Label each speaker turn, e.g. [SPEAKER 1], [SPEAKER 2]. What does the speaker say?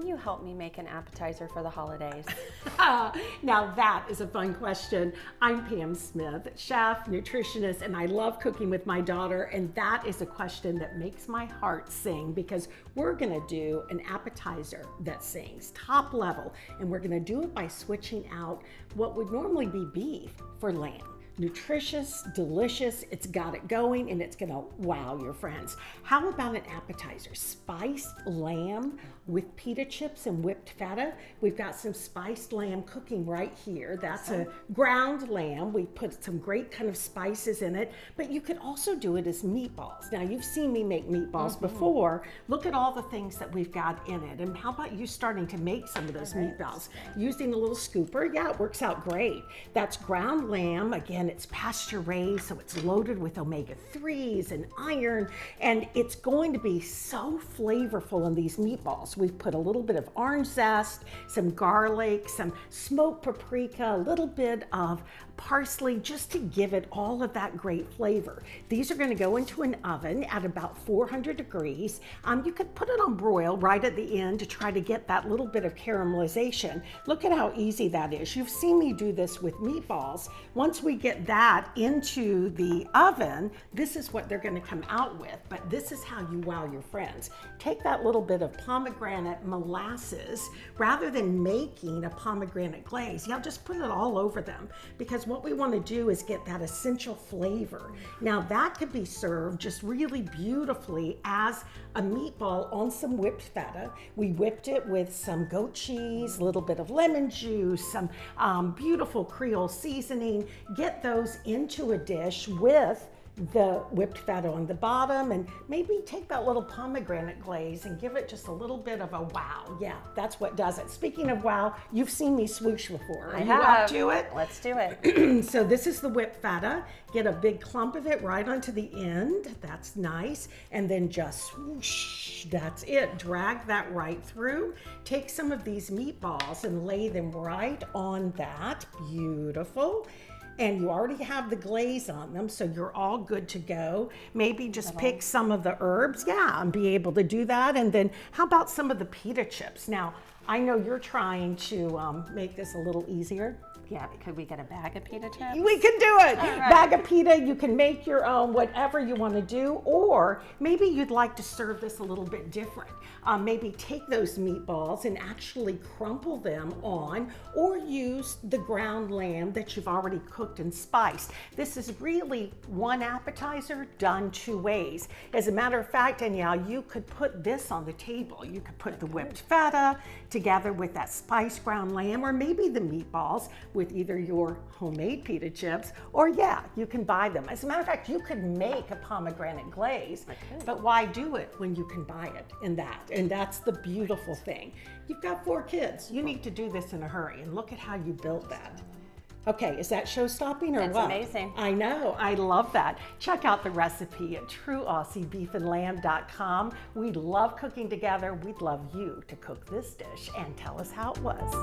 [SPEAKER 1] Can you help me make an appetizer for the holidays?
[SPEAKER 2] Now that is a fun question. I'm Pam Smith, chef, nutritionist, and I love cooking with my daughter. And that is a question that makes my heart sing because we're gonna do an appetizer that sings top level. And we're gonna do it by switching out what would normally be beef for lamb. Nutritious, delicious, it's got it going, and it's gonna wow your friends. How about an appetizer? Spiced lamb with pita chips and whipped feta. We've got some spiced lamb cooking right here. That's a ground lamb. We put some great kind of spices in it, but you could also do it as meatballs. Now, you've seen me make meatballs before. Look at all the things that we've got in it, and how about you starting to make some of those meatballs using a little scooper? Yeah, it works out great. That's ground lamb. Again, it's pasture raised, so it's loaded with omega-3s and iron, and it's going to be so flavorful in these meatballs. We've put a little bit of orange zest, some garlic, some smoked paprika, a little bit of parsley, just to give it all of that great flavor. These are going to go into an oven at about 400 degrees. You could put it on broil right at the end to try to get that little bit of caramelization. Look at how easy that is. You've seen me do this with meatballs. Once we get that into the oven, this is what they're going to come out with, but this is how you wow your friends. Take that little bit of pomegranate molasses, rather than making a pomegranate glaze, just put it all over them, because what we want to do is get that essential flavor. Now that could be served just really beautifully as a meatball on some whipped feta. We whipped it with some goat cheese, a little bit of lemon juice, some beautiful Creole seasoning. Get those into a dish with the whipped feta on the bottom, and maybe take that little pomegranate glaze and give it just a little bit of a wow. Yeah, that's what does it. Speaking of wow, you've seen me swoosh before. Are you up to it?
[SPEAKER 1] Let's do it.
[SPEAKER 2] So this is the whipped feta. Get a big clump of it right onto the end. That's nice. And then just swoosh, that's it. Drag that right through. Take some of these meatballs and lay them right on that. Beautiful. And you already have the glaze on them, so you're all good to go. Maybe just pick some of the herbs, and be able to do that. And then how about some of the pita chips? Now, I know you're trying to make this a little easier.
[SPEAKER 1] Yeah, could we get a bag of pita chips?
[SPEAKER 2] We can do it.
[SPEAKER 1] All right.
[SPEAKER 2] Bag of pita, you can make your own, whatever you want to do, or maybe you'd like to serve this a little bit different. Maybe take those meatballs and actually crumple them on, or use the ground lamb that you've already cooked and spiced. This is really one appetizer done two ways. As a matter of fact, Danielle, you could put this on the table. You could put the whipped feta together with that spiced ground lamb, or maybe the meatballs with either your homemade pita chips, or you can buy them. As a matter of fact, you could make a pomegranate glaze, but why do it when you can buy it in that? And that's the beautiful thing. You've got 4 kids. You need to do this in a hurry, and look at how you built that. Okay, is that show-stopping or what?
[SPEAKER 1] It's amazing.
[SPEAKER 2] I know, I love that. Check out the recipe at trueaussie.com. We love cooking together. We'd love you to cook this dish and tell us how it was.